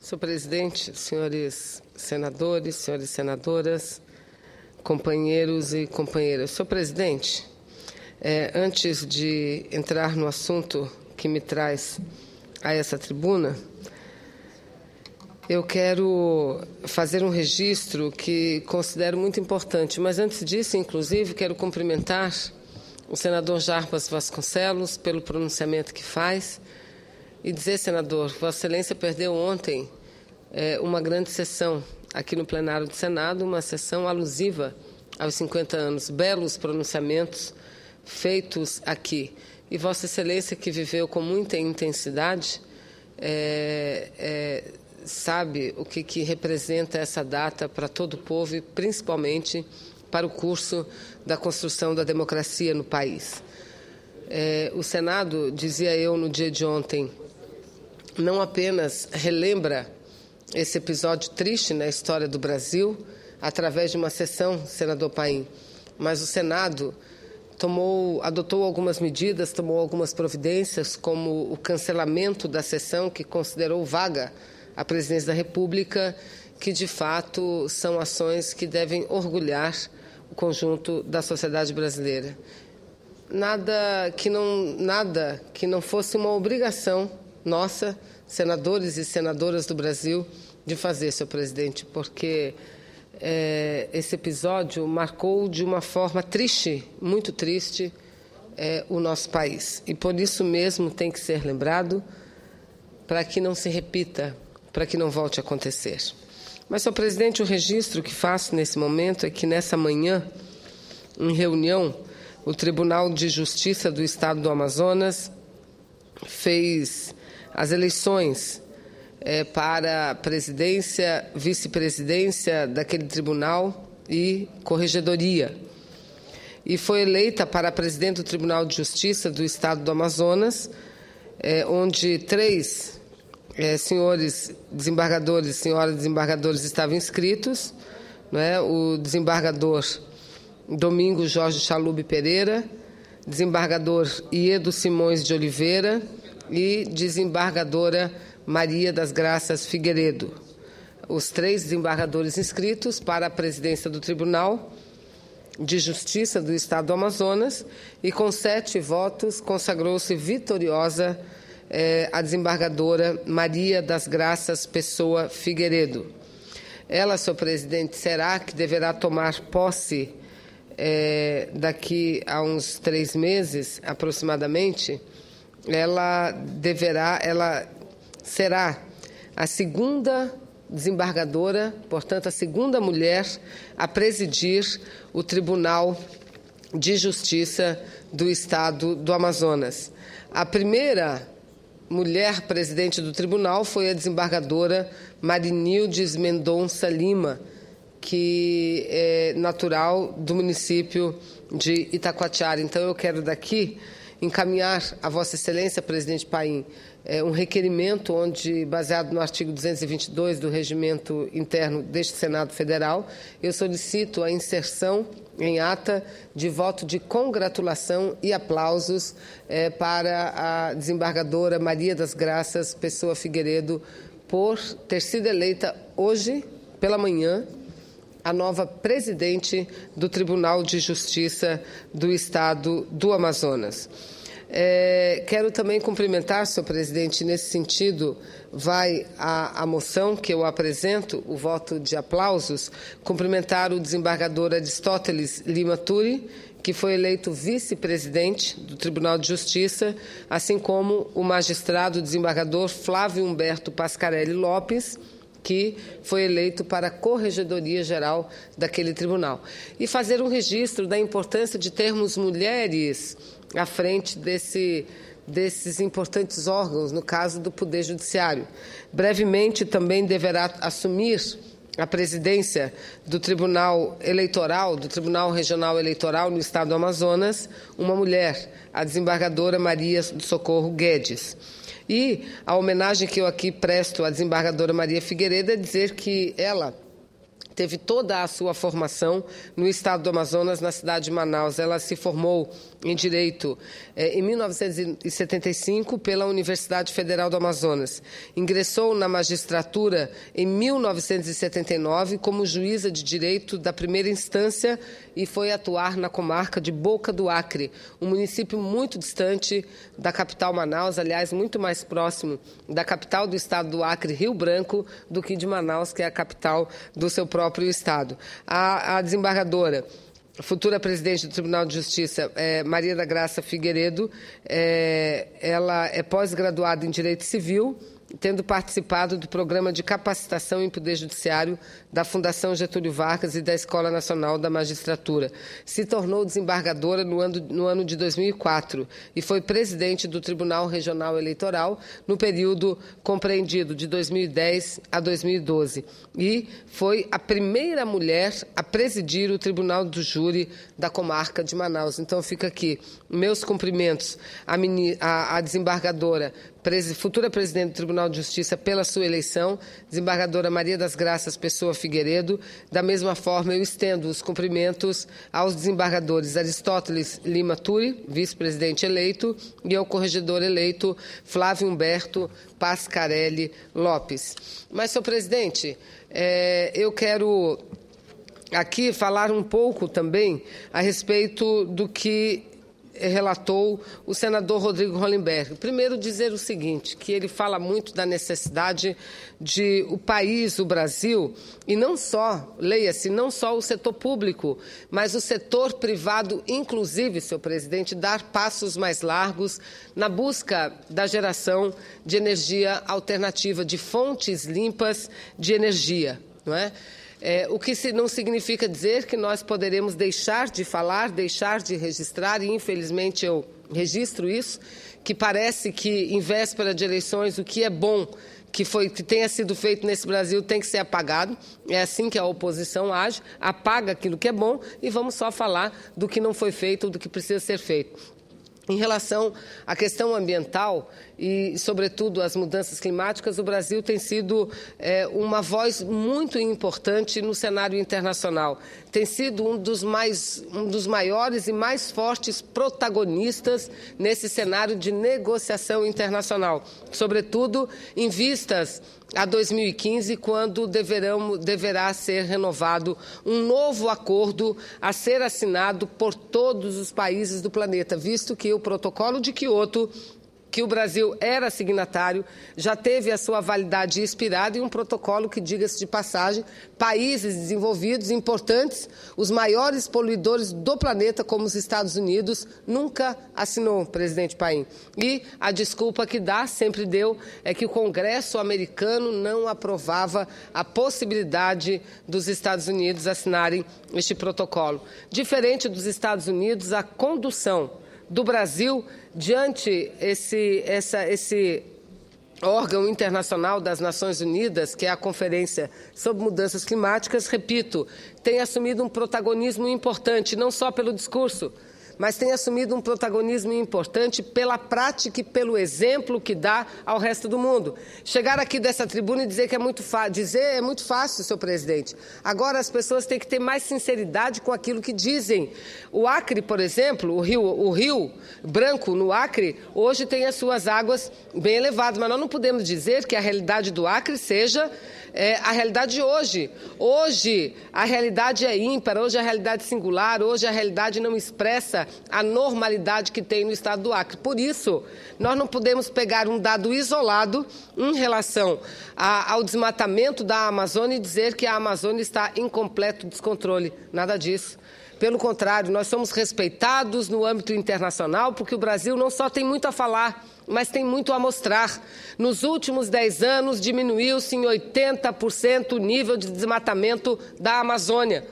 Senhor presidente, senhores senadores, senhoras senadoras, companheiros e companheiras. Senhor presidente, antes de entrar no assunto que me traz a essa tribuna, eu quero fazer um registro que considero muito importante. Mas, antes disso, inclusive, quero cumprimentar o senador Jarbas Vasconcelos pelo pronunciamento que faz e dizer, senador, Vossa Excelência perdeu ontem uma grande sessão aqui no plenário do Senado, uma sessão alusiva aos 50 anos, belos pronunciamentos feitos aqui. E Vossa Excelência, que viveu com muita intensidade, sabe o que representa essa data para todo o povo e principalmente para o curso da construção da democracia no país. O Senado, dizia eu no dia de ontem, não apenas relembra esse episódio triste na história do Brasil, através de uma sessão, senador Paim, mas o Senado adotou algumas medidas, tomou algumas providências, como o cancelamento da sessão que considerou vaga a presidência da República, que de fato são ações que devem orgulhar o conjunto da sociedade brasileira. Nada que não fosse uma obrigação nossa, senadores e senadoras do Brasil, de fazer, senhor presidente, porque esse episódio marcou de uma forma triste, muito triste, o nosso país. E por isso mesmo tem que ser lembrado, para que não se repita, para que não volte a acontecer. Mas, senhor presidente, o registro que faço nesse momento é que, nessa manhã, em reunião, o Tribunal de Justiça do Estado do Amazonas fez as eleições para a presidência, vice-presidência daquele tribunal e corregedoria. E foi eleita para presidente do Tribunal de Justiça do Estado do Amazonas, onde 3 senhores desembargadores e senhoras desembargadores estavam inscritos, o desembargador Domingos Jorge Chalub Pereira, desembargador Iedo Simões de Oliveira e desembargadora Maria das Graças Figueiredo. Os 3 desembargadores inscritos para a presidência do Tribunal de Justiça do Estado do Amazonas, e com 7 votos consagrou-se vitoriosa a desembargadora Maria das Graças Pessoa Figueiredo. Ela, senhor presidente, será que deverá tomar posse daqui a uns 3 meses, aproximadamente. Ela será a segunda desembargadora, portanto, a segunda mulher a presidir o Tribunal de Justiça do Estado do Amazonas. A primeira mulher presidente do tribunal foi a desembargadora Marinildes Mendonça Lima, que é natural do município de Itacoatiara. Então, eu quero daqui encaminhar a Vossa Excelência, presidente Paim, um requerimento onde, baseado no artigo 222 do Regimento Interno deste Senado Federal, eu solicito a inserção em ata de voto de congratulação e aplausos para a desembargadora Maria das Graças Pessoa Figueiredo por ter sido eleita hoje, pela manhã, a nova presidente do Tribunal de Justiça do Estado do Amazonas. Quero também cumprimentar, senhor presidente, nesse sentido, vai a moção que eu apresento, o voto de aplausos, cumprimentar o desembargador Aristóteles Lima Turi, que foi eleito vice-presidente do Tribunal de Justiça, assim como o magistrado desembargador Flávio Humberto Pascarelli Lopes, que foi eleito para a Corregedoria Geral daquele tribunal. E fazer um registro da importância de termos mulheres à frente desses importantes órgãos, no caso do Poder Judiciário. Brevemente também deverá assumir a presidência do Tribunal Eleitoral, do Tribunal Regional Eleitoral no Estado do Amazonas, uma mulher, a desembargadora Maria do Socorro Guedes. E a homenagem que eu aqui presto à desembargadora Maria Figueiredo é dizer que ela teve toda a sua formação no estado do Amazonas, na cidade de Manaus. Ela se formou em Direito em 1975 pela Universidade Federal do Amazonas. Ingressou na magistratura em 1979 como juíza de Direito da primeira instância e foi atuar na comarca de Boca do Acre, um município muito distante da capital Manaus, aliás, muito mais próximo da capital do estado do Acre, Rio Branco, do que de Manaus, que é a capital do seu próprio estado. A desembargadora, futura presidente do Tribunal de Justiça, Maria da Graça Figueiredo, ela é pós-graduada em Direito Civil, tendo participado do Programa de Capacitação em Poder Judiciário da Fundação Getúlio Vargas e da Escola Nacional da Magistratura. Se tornou desembargadora no ano de 2004 e foi presidente do Tribunal Regional Eleitoral no período compreendido de 2010 a 2012. E foi a primeira mulher a presidir o Tribunal do Júri da comarca de Manaus. Então, fica aqui meus cumprimentos à desembargadora, futura presidente do Tribunal de Justiça, pela sua eleição, desembargadora Maria das Graças Pessoa Figueiredo. Da mesma forma, eu estendo os cumprimentos aos desembargadores Aristóteles Lima Turi, vice-presidente eleito, e ao corregedor eleito Flávio Humberto Pascarelli Lopes. Mas, senhor presidente, eu quero aqui falar um pouco também a respeito do que relatou o senador Rodrigo Hollenberg. Primeiro, dizer o seguinte, que ele fala muito da necessidade de o país, o Brasil, e não só, leia-se, não só o setor público, mas o setor privado, inclusive, senhor presidente, dar passos mais largos na busca da geração de energia alternativa, de fontes limpas de energia, não é? O que não significa dizer que nós poderemos deixar de falar, deixar de registrar, e infelizmente eu registro isso, que parece que em véspera de eleições o que é bom que tenha sido feito nesse Brasil tem que ser apagado. É assim que a oposição age, apaga aquilo que é bom e vamos só falar do que não foi feito, do que precisa ser feito. Em relação à questão ambiental e, sobretudo, às mudanças climáticas, o Brasil tem sido uma voz muito importante no cenário internacional. Tem sido um dos maiores e mais fortes protagonistas nesse cenário de negociação internacional, sobretudo em vistas a 2015, quando deverá ser renovado um novo acordo a ser assinado por todos os países do planeta, visto que o Protocolo de Quioto, que o Brasil era signatário, já teve a sua validade expirada, e um protocolo que, diga-se de passagem, países desenvolvidos, importantes, os maiores poluidores do planeta, como os Estados Unidos, nunca assinou, presidente Paim. E a desculpa que sempre deu, é que o Congresso americano não aprovava a possibilidade dos Estados Unidos assinarem este protocolo. Diferente dos Estados Unidos, a condução do Brasil diante esse órgão internacional das Nações Unidas, que é a Conferência sobre Mudanças Climáticas, repito, tem assumido um protagonismo importante, não só pelo discurso, mas tem assumido um protagonismo importante pela prática e pelo exemplo que dá ao resto do mundo. Chegar aqui dessa tribuna e dizer que é muito fácil, senhor presidente. Agora as pessoas têm que ter mais sinceridade com aquilo que dizem. O Acre, por exemplo, o Rio Branco, no Acre, hoje tem as suas águas bem elevadas, mas nós não podemos dizer que a realidade do Acre seja a realidade de hoje. Hoje a realidade é ímpar, hoje a realidade é singular, hoje a realidade não expressa a normalidade que tem no estado do Acre. Por isso, nós não podemos pegar um dado isolado em relação ao desmatamento da Amazônia e dizer que a Amazônia está em completo descontrole. Nada disso. Pelo contrário, nós somos respeitados no âmbito internacional, porque o Brasil não só tem muito a falar, mas tem muito a mostrar. Nos últimos 10 anos, diminuiu-se em 80% o nível de desmatamento da Amazônia.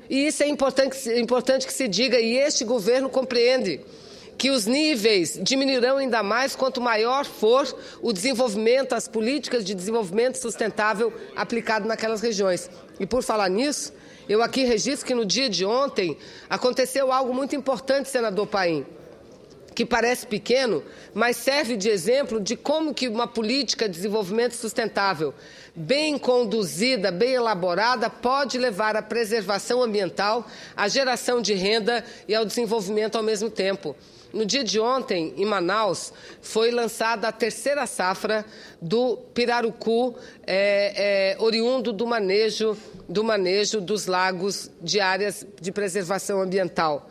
E isso é importante que se diga, e este governo compreende que os níveis diminuirão ainda mais quanto maior for o desenvolvimento, as políticas de desenvolvimento sustentável aplicado naquelas regiões. E por falar nisso, eu aqui registro que no dia de ontem aconteceu algo muito importante, senador Paim. que parece pequeno, mas serve de exemplo de como que uma política de desenvolvimento sustentável, bem conduzida, bem elaborada, pode levar à preservação ambiental, à geração de renda e ao desenvolvimento ao mesmo tempo. No dia de ontem, em Manaus, foi lançada a terceira safra do pirarucu, oriundo do manejo dos lagos de áreas de preservação ambiental.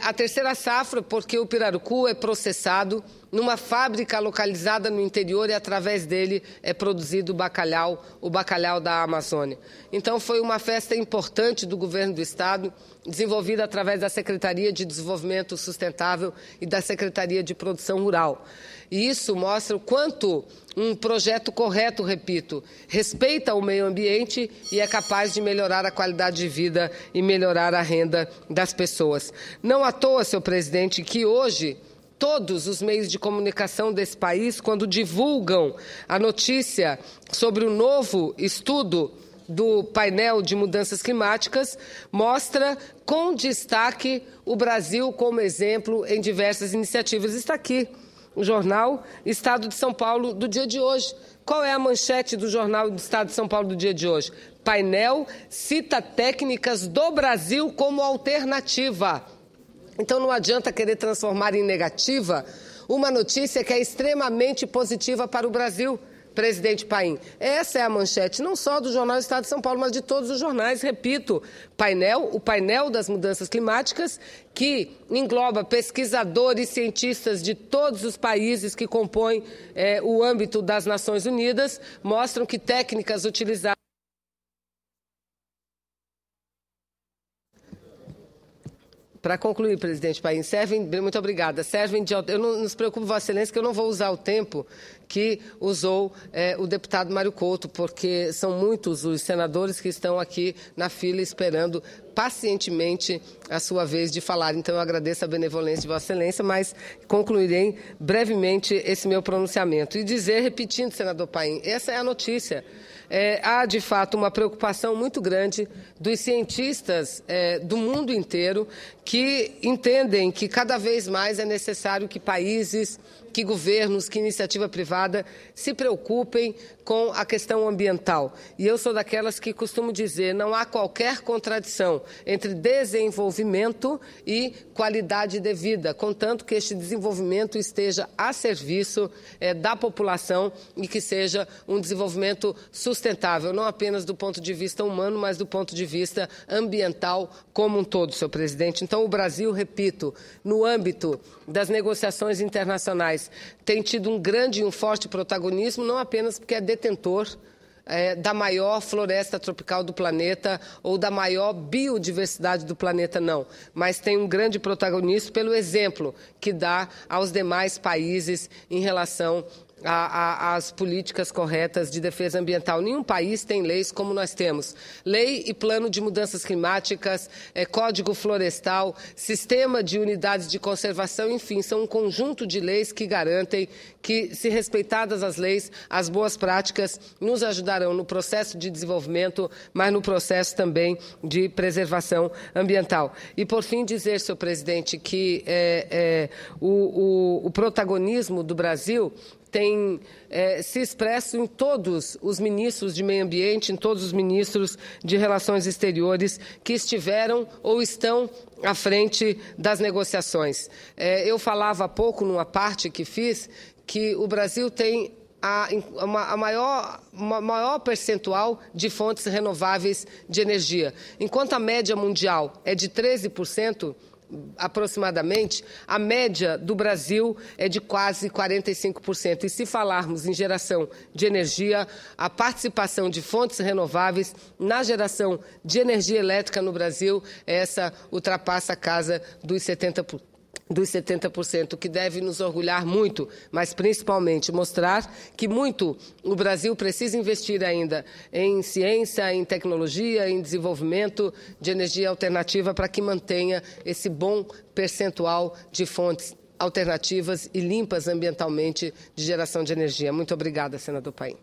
A terceira safra, porque o pirarucu é processado numa fábrica localizada no interior e através dele é produzido o bacalhau da Amazônia. Então foi uma festa importante do governo do estado, desenvolvida através da Secretaria de Desenvolvimento Sustentável e da Secretaria de Produção Rural. E isso mostra o quanto um projeto correto, repito, respeita o meio ambiente e é capaz de melhorar a qualidade de vida e melhorar a renda das pessoas. Não à toa, senhor presidente, que hoje todos os meios de comunicação desse país, quando divulgam a notícia sobre o novo estudo do painel de mudanças climáticas, mostra com destaque o Brasil como exemplo em diversas iniciativas. Está aqui o jornal Estado de São Paulo do dia de hoje. Qual é a manchete do jornal do Estado de São Paulo do dia de hoje? Painel cita técnicas do Brasil como alternativa. Então não adianta querer transformar em negativa uma notícia que é extremamente positiva para o Brasil, presidente Paim. Essa é a manchete, não só do jornal Estado de São Paulo, mas de todos os jornais. Repito, o painel das mudanças climáticas, que engloba pesquisadores e cientistas de todos os países que compõem o âmbito das Nações Unidas, mostram que técnicas utilizadas. Para concluir, presidente Paim, muito obrigada, eu não se preocupe, Vossa Excelência, que eu não vou usar o tempo que usou o deputado Mário Couto, porque são muitos os senadores que estão aqui na fila esperando pacientemente a sua vez de falar. Então, eu agradeço a benevolência de Vossa Excelência, mas concluirei brevemente esse meu pronunciamento. E dizer, repetindo, senador Paim, essa é a notícia. Há, de fato, uma preocupação muito grande dos cientistas do mundo inteiro que entendem que cada vez mais é necessário que países, que governos, que iniciativa privada se preocupem com a questão ambiental. E eu sou daquelas que costumo dizer, não há qualquer contradição entre desenvolvimento e qualidade de vida, contanto que este desenvolvimento esteja a serviço da população e que seja um desenvolvimento sustentável, não apenas do ponto de vista humano, mas do ponto de vista ambiental como um todo, senhor presidente. Então, o Brasil, repito, no âmbito das negociações internacionais, tem tido um grande e um forte protagonismo, não apenas porque é detentor da maior floresta tropical do planeta ou da maior biodiversidade do planeta, não. Mas tem um grande protagonismo pelo exemplo que dá aos demais países em relação às políticas corretas de defesa ambiental. Nenhum país tem leis como nós temos. Lei e plano de mudanças climáticas, código florestal, sistema de unidades de conservação, enfim, são um conjunto de leis que garantem que, se respeitadas as leis, as boas práticas nos ajudarão no processo de desenvolvimento, mas no processo também de preservação ambiental. E, por fim, dizer, senhor presidente, que o protagonismo do Brasil tem se expresso em todos os ministros de meio ambiente, em todos os ministros de relações exteriores que estiveram ou estão à frente das negociações. Eu falava há pouco, numa parte que fiz, que o Brasil tem a maior percentual de fontes renováveis de energia. Enquanto a média mundial é de 13%, aproximadamente, a média do Brasil é de quase 45%. E se falarmos em geração de energia, a participação de fontes renováveis na geração de energia elétrica no Brasil, essa ultrapassa a casa dos 70%, que deve nos orgulhar muito, mas principalmente mostrar que muito o Brasil precisa investir ainda em ciência, em tecnologia, em desenvolvimento de energia alternativa para que mantenha esse bom percentual de fontes alternativas e limpas ambientalmente de geração de energia. Muito obrigada, senador Paim.